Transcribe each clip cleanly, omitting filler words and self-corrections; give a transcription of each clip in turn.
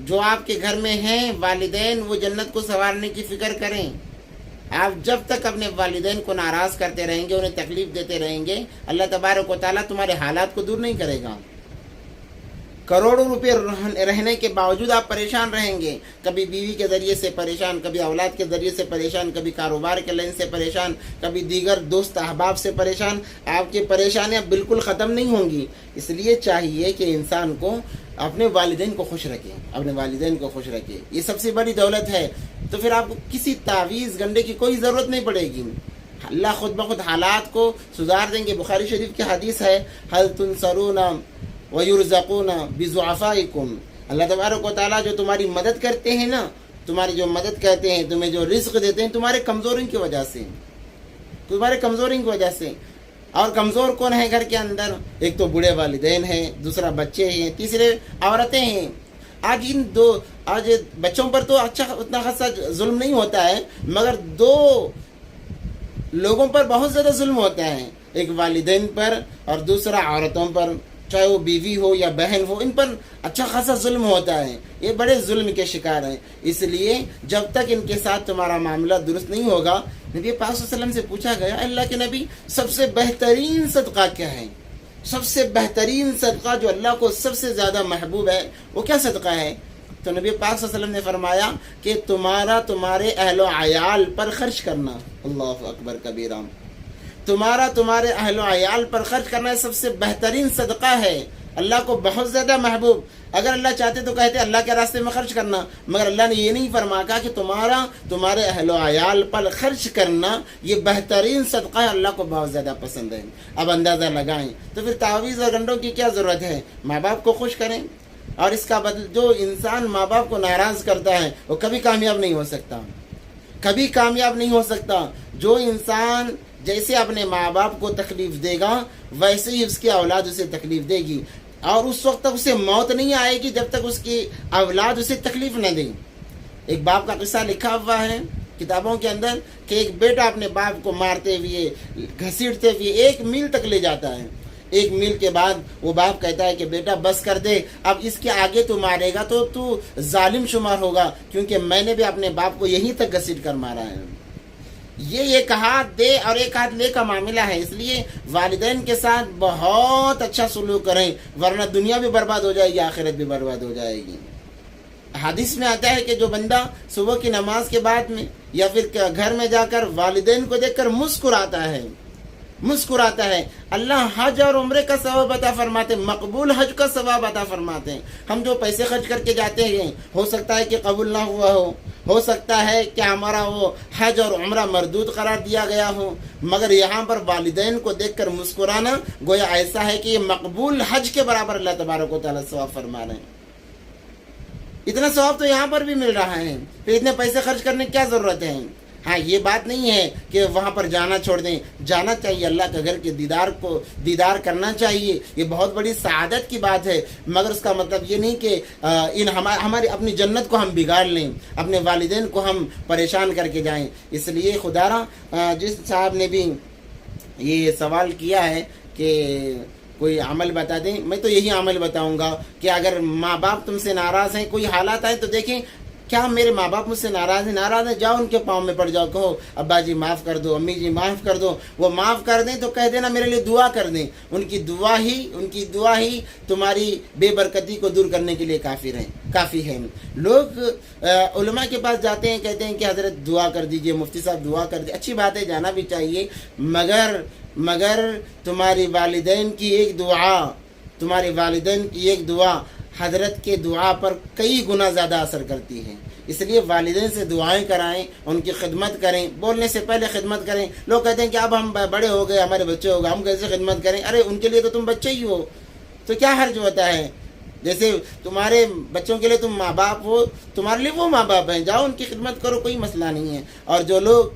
جو آپ کے گھر میں ہیں والدین، وہ جنت کو سنوارنے کی فکر کریں. آپ جب تک اپنے والدین کو ناراض کرتے رہیں گے، انہیں تکلیف دیتے رہیں گے، اللہ تبارک و تعالیٰ تمہارے حالات کو دور نہیں کرے گا. کروڑوں روپے رہنے کے باوجود آپ پریشان رہیں گے، کبھی بیوی کے ذریعے سے پریشان، کبھی اولاد کے ذریعے سے پریشان، کبھی کاروبار کے لائن سے پریشان، کبھی دیگر دوست احباب سے پریشان. آپ کی پریشانیاں بالکل ختم نہیں ہوں گی. اس لیے چاہیے کہ انسان کو اپنے والدین کو خوش رکھے، اپنے والدین کو خوش رکھے. یہ سب سے بڑی دولت ہے. تو پھر آپ کو کسی تعویذ گنڈے کی کوئی ضرورت نہیں پڑے گی. اللہ خود بخود حالات کو سدھار دیں گے. بخاری شریف کی حدیث ہے، هل تنصرون وَيُرْزَقُونَ بِضُعَفَائِكُمْ. اللہ تبارک و تعالیٰ جو تمہاری مدد کرتے ہیں نا، تمہاری جو مدد کرتے ہیں، تمہیں جو رزق دیتے ہیں، تمہارے کمزوری کی وجہ سے، تمہارے کمزوری کی وجہ سے. اور کمزور کون ہے گھر کے اندر؟ ایک تو بوڑھے والدین ہیں، دوسرا بچے ہیں، تیسرے عورتیں ہیں. آج بچوں پر تو اچھا اتنا خاصا ظلم نہیں ہوتا ہے، مگر دو لوگوں پر بہت زیادہ ظلم ہوتا ہے. ایک والدین پر اور دوسرا عورتوں پر، چاہے وہ بیوی ہو یا بہن ہو، ان پر اچھا خاصا ظلم ہوتا ہے. یہ بڑے ظلم کے شکار ہیں. اس لیے جب تک ان کے ساتھ تمہارا معاملہ درست نہیں ہوگا، نبی پاک صلی اللہ علیہ وسلم سے پوچھا گیا، اللہ کے نبی، سب سے بہترین صدقہ کیا ہے؟ سب سے بہترین صدقہ جو اللہ کو سب سے زیادہ محبوب ہے، وہ کیا صدقہ ہے؟ تو نبی پاک صلی اللہ علیہ وسلم نے فرمایا کہ تمہارے اہل و عیال پر خرچ کرنا. اللہ اکبر کبیرہ. تمہارے اہل و عیال پر خرچ کرنا سب سے بہترین صدقہ ہے، اللہ کو بہت زیادہ محبوب. اگر اللہ چاہتے تو کہتے اللہ کے راستے میں خرچ کرنا، مگر اللہ نے یہ نہیں فرمایا کہ تمہارے اہل و عیال پر خرچ کرنا یہ بہترین صدقہ ہے، اللہ کو بہت زیادہ پسند ہے. اب اندازہ لگائیں تو پھر تعویذ اور گنڈوں کی کیا ضرورت ہے؟ ماں باپ کو خوش کریں. اور اس کا بدل، جو انسان ماں باپ کو ناراض کرتا ہے وہ کبھی کامیاب نہیں ہو سکتا، کبھی کامیاب نہیں ہو سکتا. جو انسان جیسے اپنے ماں باپ کو تکلیف دے گا، ویسے ہی اس کی اولاد اسے تکلیف دے گی. اور اس وقت تک اسے موت نہیں آئے گی جب تک اس کی اولاد اسے تکلیف نہ دے. ایک باپ کا قصہ لکھا ہوا ہے کتابوں کے اندر کہ ایک بیٹا اپنے باپ کو مارتے ہوئے، گھسیٹتے ہوئے 1 میل تک لے جاتا ہے. 1 میل کے بعد وہ باپ کہتا ہے کہ بیٹا بس کر دے، اب اس کے آگے تو مارے گا تو ظالم شمار ہوگا، کیونکہ میں نے بھی اپنے باپ کو یہیں تک گھسیٹ کر مارا ہے. یہ ایک ہاتھ دے اور ایک ہاتھ لے کا معاملہ ہے. اس لیے والدین کے ساتھ بہت اچھا سلوک کریں، ورنہ دنیا بھی برباد ہو جائے گی، آخرت بھی برباد ہو جائے گی. حدیث میں آتا ہے کہ جو بندہ صبح کی نماز کے بعد میں یا پھر گھر میں جا کر والدین کو دیکھ کر مسکراتا ہے، اللہ حج اور عمرے کا ثواب عطا فرماتے ہیں، مقبول حج کا ثواب عطا فرماتے ہیں. ہم جو پیسے خرچ کر کے جاتے ہیں، ہو سکتا ہے کہ قبول نہ ہوا ہو سکتا ہے کہ ہمارا وہ حج اور عمرہ مردود قرار دیا گیا ہو، مگر یہاں پر والدین کو دیکھ کر مسکرانا گویا ایسا ہے کہ یہ مقبول حج کے برابر اللہ تبارک و تعالیٰ ثواب فرما رہے ہیں. اتنا ثواب تو یہاں پر بھی مل رہا ہے، پھر اتنے پیسے خرچ کرنے کی کیا ضرورت ہے؟ ہاں، یہ بات نہیں ہے کہ وہاں پر جانا چھوڑ دیں، جانا چاہیے، اللہ کے گھر کے دیدار کرنا چاہیے، یہ بہت بڑی سعادت کی بات ہے. مگر اس کا مطلب یہ نہیں کہ ہماری اپنی جنت کو ہم بگاڑ لیں، اپنے والدین کو ہم پریشان کر کے جائیں. اس لیے خدا را جس صاحب نے بھی یہ سوال کیا ہے کہ کوئی عمل بتا دیں، میں تو یہی عمل بتاؤں گا کہ اگر ماں باپ تم سے ناراض ہیں، کوئی حالات آئے تو دیکھیں کیا میرے ماں باپ مجھ سے ناراض ہیں، جاؤ ان کے پاؤں میں پڑ جاؤ، کہو ابا جی معاف کر دو، امی جی معاف کر دو. وہ معاف کر دیں تو کہہ دینا میرے لیے دعا کر دیں. ان کی دعا ہی تمہاری بے برکتی کو دور کرنے کے لیے کافی ہے. لوگ علماء کے پاس جاتے ہیں، کہتے ہیں کہ حضرت دعا کر دیجئے، مفتی صاحب دعا کر دیجئے. اچھی بات ہے، جانا بھی چاہیے، مگر تمہاری والدین کی ایک دعا حضرت کے دعا پر کئی گنا زیادہ اثر کرتی ہے. اس لیے والدین سے دعائیں کرائیں، ان کی خدمت کریں، بولنے سے پہلے خدمت کریں. لوگ کہتے ہیں کہ اب ہم بڑے ہو گئے، ہمارے بچے ہو گئے، ہم کیسے خدمت کریں؟ ارے ان کے لیے تو تم بچے ہی ہو، تو کیا حرج ہوتا ہے؟ جیسے تمہارے بچوں کے لیے تم ماں باپ ہو، تمہارے لیے وہ ماں باپ ہیں، جاؤ ان کی خدمت کرو، کوئی مسئلہ نہیں ہے. اور جو لوگ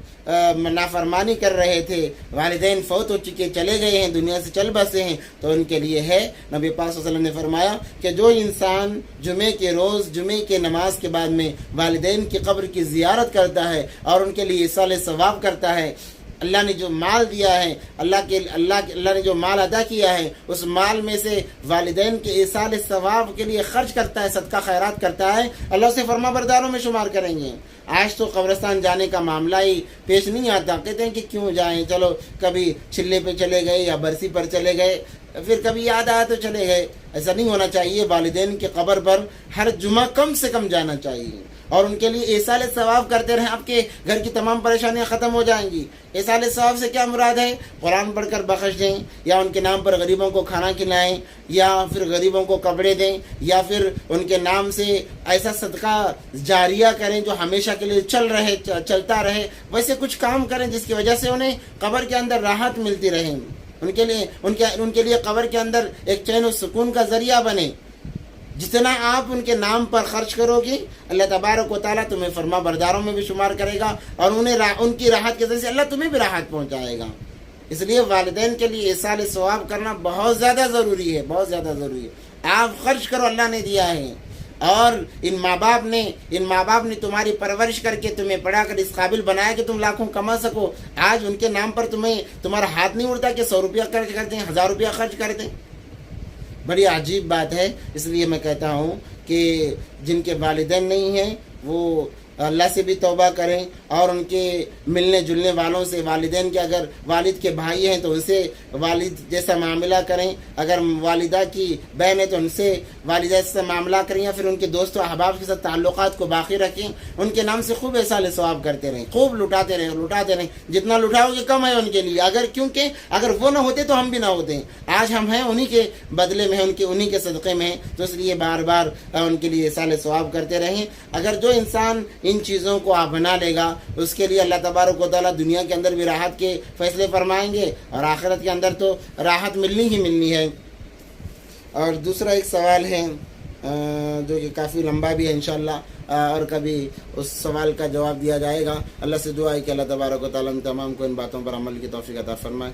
نافرمانی کر رہے تھے، والدین فوت ہو چکے، چلے گئے ہیں، دنیا سے چل بسے ہیں، تو ان کے لیے ہے، نبی پاک صلی اللہ علیہ وسلم نے فرمایا کہ جو انسان جمعے کے روز، جمعے کے نماز کے بعد میں والدین کی قبر کی زیارت کرتا ہے اور ان کے لیے ایصال ثواب کرتا ہے، اللہ نے جو مال دیا ہے، اللہ نے جو مال عطا کیا ہے، اس مال میں سے والدین کے ایصال ثواب کے لیے خرچ کرتا ہے، صدقہ خیرات کرتا ہے، اللہ سے فرما برداروں میں شمار کریں گے۔ آج تو قبرستان جانے کا معاملہ ہی پیش نہیں آتا، کہتے ہیں کہ کیوں جائیں، چلو کبھی چلے پہ چلے گئے یا برسی پر چلے گئے، پھر کبھی یاد آیا تو چلے گئے۔ ایسا نہیں ہونا چاہیے، والدین کی قبر پر ہر جمعہ کم سے کم جانا چاہیے اور ان کے لیے ایصال ثواب کرتے رہیں، آپ کے گھر کی تمام پریشانیاں ختم ہو جائیں گی۔ ایصال ثواب سے کیا مراد ہے؟ قرآن پڑھ کر بخش دیں، یا ان کے نام پر غریبوں کو کھانا کھلائیں، یا پھر غریبوں کو کپڑے دیں، یا پھر ان کے نام سے ایسا صدقہ جاریہ کریں جو ہمیشہ کے لیے چلتا رہے، ویسے کچھ کام کریں جس کی وجہ سے انہیں قبر کے اندر راحت ملتی رہے، ان کے لیے قبر کے اندر ایک چین و سکون کا ذریعہ بنے۔ جتنا آپ ان کے نام پر خرچ کرو گی، اللہ تبارک و تعالیٰ تمہیں فرما برداروں میں بھی شمار کرے گا، اور ان کی راحت کے ذریعے سے اللہ تمہیں بھی راحت پہنچائے گا۔ اس لیے والدین کے لیے ایصال ثواب کرنا بہت زیادہ ضروری ہے، بہت زیادہ ضروری ہے۔ آپ خرچ کرو، اللہ نے دیا ہے، اور ان ماں باپ نے تمہاری پرورش کر کے تمہیں پڑھا کر اس قابل بنایا کہ تم لاکھوں کما سکو۔ آج ان کے نام پر تمہارا ہاتھ نہیں اڑتا کہ 100 روپیہ خرچ کر دیں، 1000 روپیہ خرچ کر دیں۔ بڑی عجیب بات ہے۔ اس لیے میں کہتا ہوں کہ جن کے والدین نہیں ہیں وہ اللہ سے بھی توبہ کریں، اور ان کے ملنے جلنے والوں سے، والدین کے اگر والد کے بھائی ہیں تو ان سے والد جیسا معاملہ کریں، اگر والدہ کی بہن ہے تو ان سے والدہ جیسا معاملہ کریں، یا پھر ان کے دوست و احباب کے ساتھ تعلقات کو باقی رکھیں، ان کے نام سے خوب ایصال ثواب کرتے رہیں، خوب لٹاتے رہیں، جتنا لٹاؤ گے کم ہے ان کے لیے، کیونکہ اگر وہ نہ ہوتے تو ہم بھی نہ ہوتے۔ آج ہم ہیں انہی کے بدلے میں، انہی کے صدقے میں ہیں، تو اس لیے بار بار ان کے لیے ایصال ثواب کرتے رہیں۔ اگر جو انسان ان چیزوں کو اپنا لے گا، اس کے لیے اللہ تبارک و تعالیٰ دنیا کے اندر بھی راحت کے فیصلے فرمائیں گے، اور آخرت کے اندر تو راحت ملنی ہی ملنی ہے۔ اور دوسرا ایک سوال ہے جو کہ کافی لمبا بھی ہے، انشاءاللہ اور کبھی اس سوال کا جواب دیا جائے گا۔ اللہ سے دعا ہے کہ اللہ تبارک و تعالیٰ ہم تمام کو ان باتوں پر عمل کی توفیق عطا فرمائے۔